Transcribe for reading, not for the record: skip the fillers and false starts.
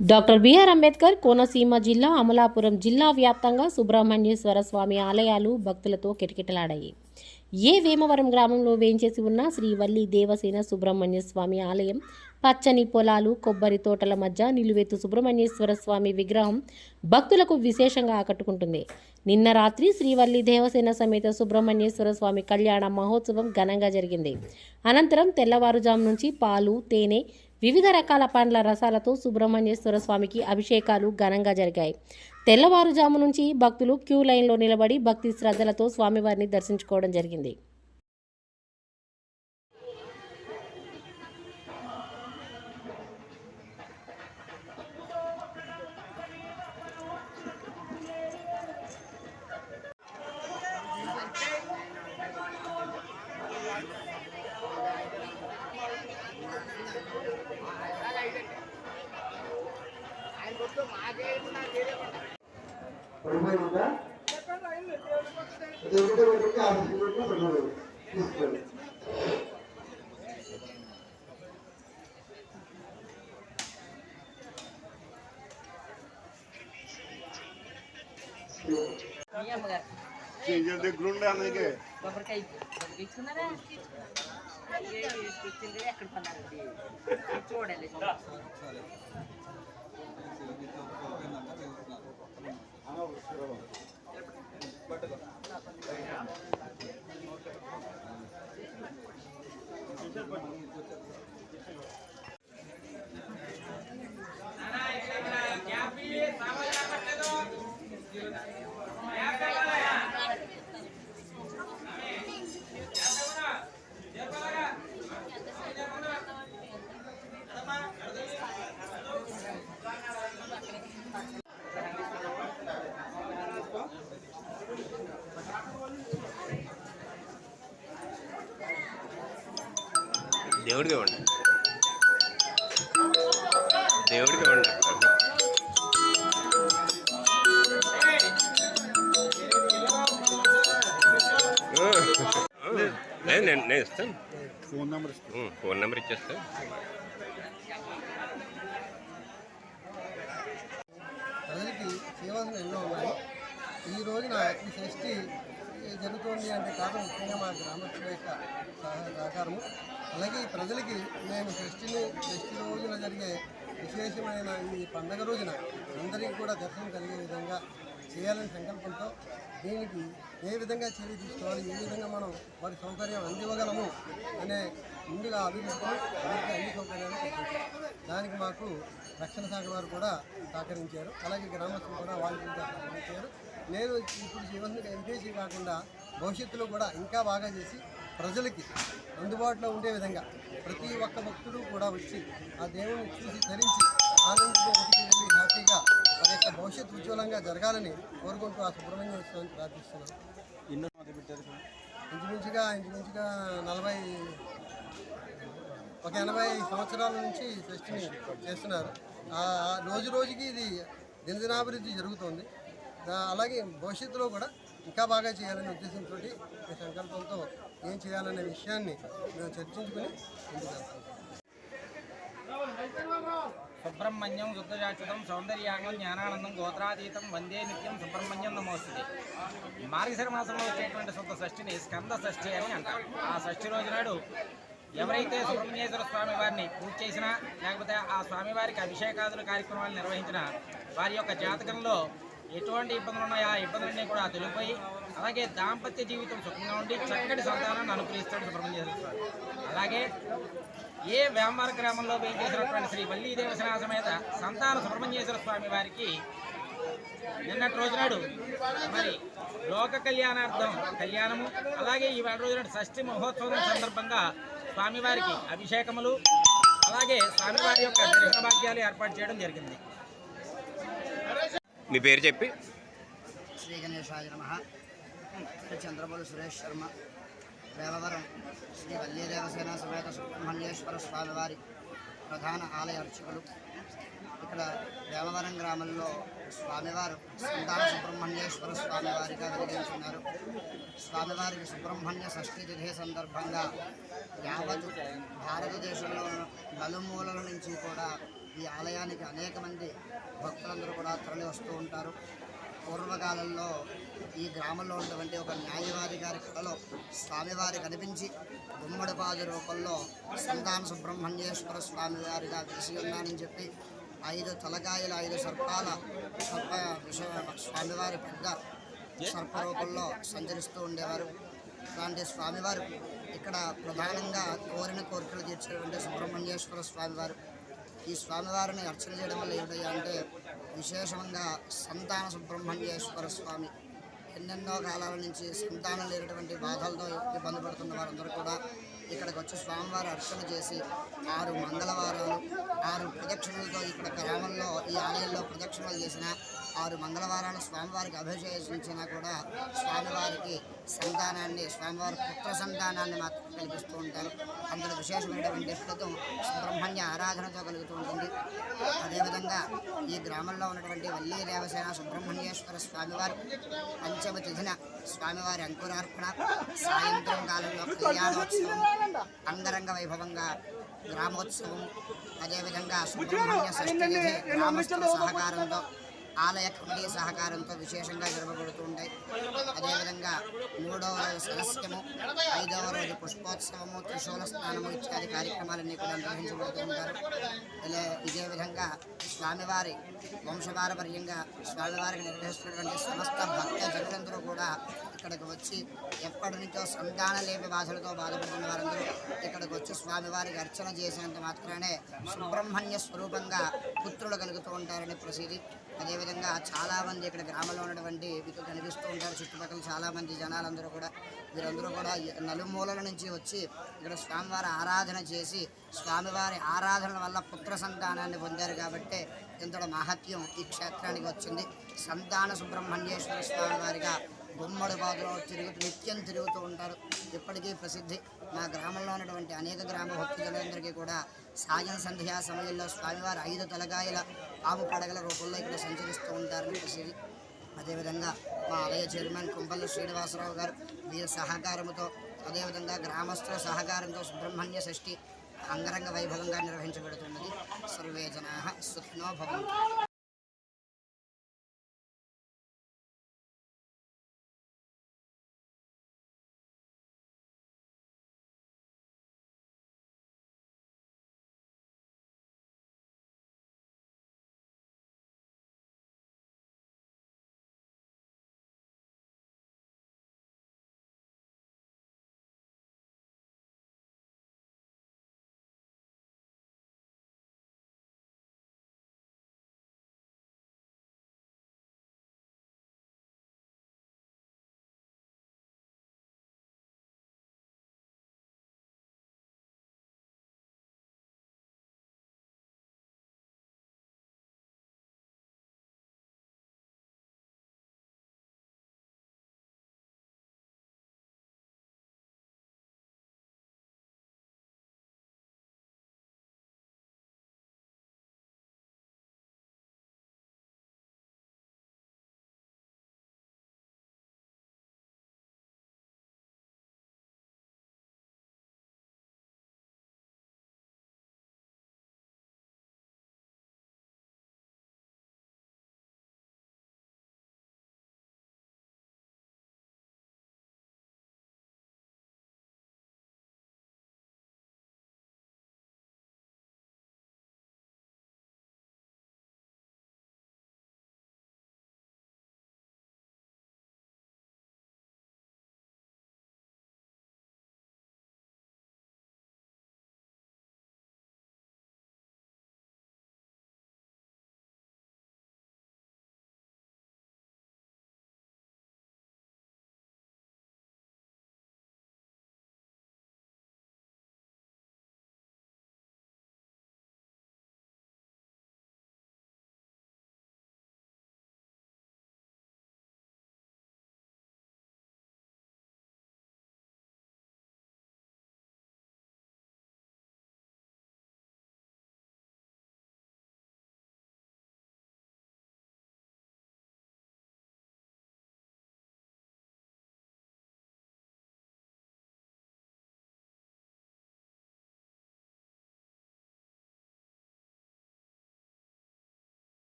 Doctor BR Ambedkar Konaseema జిల్లా అమలాపురం జిల్లా వ్యాప్తంగా సుబ్రహ్మణ్యేశ్వర స్వామి ఆలయాలు భక్తులతో కిటకిటలాడాయి. వేమవరం గ్రామంలో వేంచేసి ఉన్న శ్రీ వల్లి దేవసేన సుబ్రహ్మణ్య స్వామి ఆలయం పచ్చని పొలాలు, కొబ్బరి తోటల మధ్య నిలువెత్తు సుబ్రహ్మణ్యేశ్వర స్వామి విగ్రహం భక్తులకు విశేషంగా ఆకట్టుకుంటుంది. నిన్న రాత్రి శ్రీవల్లి దేవసేన సమేత సుబ్రహ్మణ్యేశ్వర స్వామి కళ్యాణ మహోత్సవం ఘనంగా జరిగింది. అనంతరం తెల్లవారుజాము నుంచి పాలు, తేనె, వివిధ రకాల పండ్ల రసాలతో సుబ్రహ్మణ్యేశ్వర స్వామికి అభిషేకాలు ఘనంగా జరిగాయి. తెల్లవారుజాము నుంచి భక్తులు క్యూ లైన్లో నిలబడి భక్తి శ్రద్ధలతో స్వామివారిని దర్శించుకోవడం జరిగింది. చూడాలి దేవుడికి ఇవ్వండి, దేవుడికి ఇవ్వండి. నేను ఇస్తాను, ఫోన్ నెంబర్ ఇచ్చేస్తాను. ప్రజలకి చేయవలసిన ఎన్నో ఉన్నాయి. ఈ రోజున ఈ షష్ఠి జరుగుతోంది అంటే కారణం ముఖ్యంగా మా గ్రామస్తుల యొక్క సహకారము. అలాగే ఈ ప్రజలకి నేను షష్ఠి రోజున జరిగే విశేషమైన ఈ పండగ రోజున అందరికీ కూడా దర్శనం కలిగే విధంగా చేయాలని సంకల్పంతో దీనికి ఏ విధంగా చర్య తీసుకోవాలి, ఏ విధంగా మనం వారి సౌకర్యం అందివ్వగలము అనే ముందుగా ఆలోచించుకొని అందరికీ అన్ని సౌకర్యాలు కల్పించారు. దానికి మాకు రక్షణ శాఖ వారు కూడా సహకరించారు. అలాగే గ్రామస్తులు కూడా వాళ్ళు కూడా సహకరించారు. నేను ఇప్పుడు చేయవలసిన ఇదే కాకుండా భవిష్యత్తులో కూడా ఇంకా బాగా చేసి ప్రజలకి అందుబాటులో ఉండే విధంగా ప్రతి ఒక్క భక్తుడు కూడా వచ్చి ఆ దేవుని చూసి ధరించి ఆనందంతో ఇంటికి వెళ్ళి హ్యాపీగా వారి యొక్క భవిష్యత్తు ఉజ్వలంగా జరగాలని కోరుకుంటూ ఆ సుబ్రహ్మణ్య స్వామిని ప్రార్థిస్తున్నాను. ఇంచుమించుగా 80 సంవత్సరాల నుంచి షష్ఠిని చేస్తున్నారు. రోజు రోజుకి ఇది దినదినాభివృద్ధి జరుగుతోంది. అలాగే భవిష్యత్తులో కూడా ఇంకా బాగా చేయాలనే ఉద్దేశంతో ఈ సంకల్పంతో ఏం చేయాలనే విషయాన్ని మేము చర్చించుకుని ముందుకు వెళ్తాం. సుబ్రహ్మణ్యం శుద్ధజాచితం సౌందర్యాంగం జ్ఞానానందం గోత్రాతీతం వందే నిత్యం సుబ్రహ్మణ్యం నమోస్తుతే. మార్గశిర మాసంలో వచ్చేటువంటి శుద్ధ షష్ఠిని స్కంద షష్ఠి అని అంటారు. ఆ షష్ఠి రోజు నాడు ఎవరైతే సుబ్రహ్మణ్యేశ్వర స్వామి వారిని పూజ చేసినా లేకపోతే ఆ స్వామివారికి అభిషేకాదుల కార్యక్రమాలు నిర్వహించిన వారి యొక్క జాతకంలో ఎటువంటి ఇబ్బందులు ఉన్నాయో ఆ ఇబ్బందులన్నీ కూడా తొలగిపోయి అలాగే దాంపత్య జీవితం సుఖంగా ఉండి చక్కటి సంతానాన్ని అనుగ్రహిస్తాడు సుబ్రహ్మణ్యేశ్వర స్వామి. అలాగే వేమవరం గ్రామంలో వేయించేసినటువంటి శ్రీ వల్లి దేవసేన సమేత సంతాన సుబ్రహ్మణ్యేశ్వర స్వామి వారికి నిన్నటి రోజునాడు మరి లోక కళ్యాణార్థం కళ్యాణము, అలాగే ఈ రోజునాడు షష్ఠి మహోత్సవం సందర్భంగా స్వామివారికి అభిషేకములు, అలాగే స్వామివారి యొక్క దర్శన భాగ్యాలు ఏర్పాటు చేయడం జరిగింది. మీ పేరు చెప్పి. శ్రీ గణేశాయ నమః. శ్రీ చంద్రమౌళి సురేష్ శర్మ, వేమవరం శ్రీ వల్లి దేవసేన సమేత సుబ్రహ్మణ్యేశ్వర స్వామివారి ప్రధాన ఆలయ అర్చకులు. ఇక్కడ వేమవరం గ్రామంలో స్వామివారు సంతాన సుబ్రహ్మణ్యేశ్వర స్వామివారిగా వెలిగించున్నారు. స్వామివారికి సుబ్రహ్మణ్య షష్ఠి తిథి సందర్భంగా యావత్ భారతదేశంలో నలుమూలల నుంచి కూడా ఈ ఆలయానికి అనేక మంది భక్తులందరూ కూడా తరలి వస్తూ ఉంటారు. పూర్వకాలంలో ఈ గ్రామంలో ఉన్నటువంటి ఒక న్యాయవాది గారి కళలో స్వామివారి కనిపించి గుమ్మడిపాదు రూపంలో సంతాన సుబ్రహ్మణ్యేశ్వర స్వామివారిగా వెలిసి ఉన్నానని చెప్పి 5 తలకాయల 5 సర్పాల స్వామివారి పెద్ద సర్ప రూపంలో సంచరిస్తూ ఉండేవారు. అలాంటి స్వామివారు ఇక్కడ ప్రధానంగా కోరిన కోరికలు తీర్చేటువంటి సుబ్రహ్మణ్యేశ్వర స్వామివారు. ఈ స్వామివారిని అర్చన చేయడం వల్ల ఏమిటయ్యా అంటే విశేషంగా సంతాన సుబ్రహ్మణ్యేశ్వర స్వామి ఎన్నెన్నో కాలాల నుంచి సంతానం లేనటువంటి బాధలతో ఇబ్బంది పడుతున్న వారందరూ కూడా ఇక్కడికి వచ్చి స్వామివారి అర్చన చేసి 6 మంగళవారాలు 6 ప్రదక్షిణలతో ఇక్కడ గ్రామంలో ఈ ఆలయంలో ప్రదక్షిణలు చేసిన 6 మంగళవారాలు స్వామివారికి అభిషేకించినా కూడా స్వామివారికి సంతానాన్ని స్వామివారి పుత్ర సంతానాన్ని మాత్రం కల్పిస్తూ ఉంటారు. అందులో విశేషమైనటువంటి ఫలితం సుబ్రహ్మణ్య ఆరాధనతో కలుగుతూ ఉంటుంది. అదేవిధంగా ఈ గ్రామంలో ఉన్నటువంటి వల్లీ దేవసేన సుబ్రహ్మణ్యేశ్వర స్వామివారు పంచమ తిథిన స్వామివారి అంకురార్పణ, సాయంత్రం కాలంలో కళ్యాణోత్సవం, అంగరంగ వైభవంగా గ్రామోత్సవం, అదేవిధంగా సుబ్రహ్మణ్య షష్ఠి తిథి గ్రామస్తుల సహకారంతో ఆలయ కమిటీ సహకారంతో విశేషంగా జరగబడుతూ ఉంటాయి. అదేవిధంగా 3వ రోజు సరస్యము, 5వ రోజు పుష్పోత్సవము, త్రిశూల స్నానము ఇత్యాది కార్యక్రమాలన్నీ కూడా నిర్వహించబడుతూ ఉంటారు. ఇదే విధంగా స్వామివారి వంశపారపర్యంగా స్వామివారికి నిర్వహిస్తున్నటువంటి సమస్త భక్త జనులందరూ కూడా ఇక్కడికి వచ్చి ఎప్పటి నుంచో సంతానలేమి బాధలతో బాధపడుతున్న వారందరూ ఇక్కడికి వచ్చి స్వామివారికి అర్చన చేసినంత మాత్రానే సుబ్రహ్మణ్య స్వరూపంగా పుత్రులు కలుగుతూ ఉంటారని ప్రసిద్ధి. అదేవిధంగా చాలామంది ఇక్కడ గ్రామంలో ఉన్నటువంటి మీకు కనిపిస్తూ ఉంటారు. చుట్టుపక్కల చాలామంది జనాలందరూ కూడా వీరందరూ కూడా నలుమూలల నుంచి వచ్చి ఇక్కడ స్వామివారి ఆరాధన చేసి స్వామివారి ఆరాధన వల్ల పుత్ర సంతానాన్ని పొందారు కాబట్టి ఇంతటి మహత్యం ఈ క్షేత్రానికి వచ్చింది. సంతాన సుబ్రహ్మణ్యేశ్వర స్వామివారిగా గుమ్మడి బాదులో నిత్యం తిరుగుతూ ఉంటారు. ఇప్పటికీ ప్రసిద్ధి. మా గ్రామంలో ఉన్నటువంటి అనేక గ్రామ భక్తులందరికీ కూడా సాయం సంధ్యా సమయంలో స్వామివారి 5 తలకాయల పాము పడగల రూపంలో ఇక్కడ సంచరిస్తూ ఉంటారని ప్రసిద్ధి. అదేవిధంగా మా ఆలయ చైర్మన్ కుంపల్లి శ్రీనివాసరావు గారు వీరి సహకారంతో అదేవిధంగా గ్రామస్తుల సహకారంతో సుబ్రహ్మణ్య షష్ఠి అంగరంగ వైభవంగా నిర్వహించబడుతున్నది. సర్వే జనాః సుఖినో భవంతు.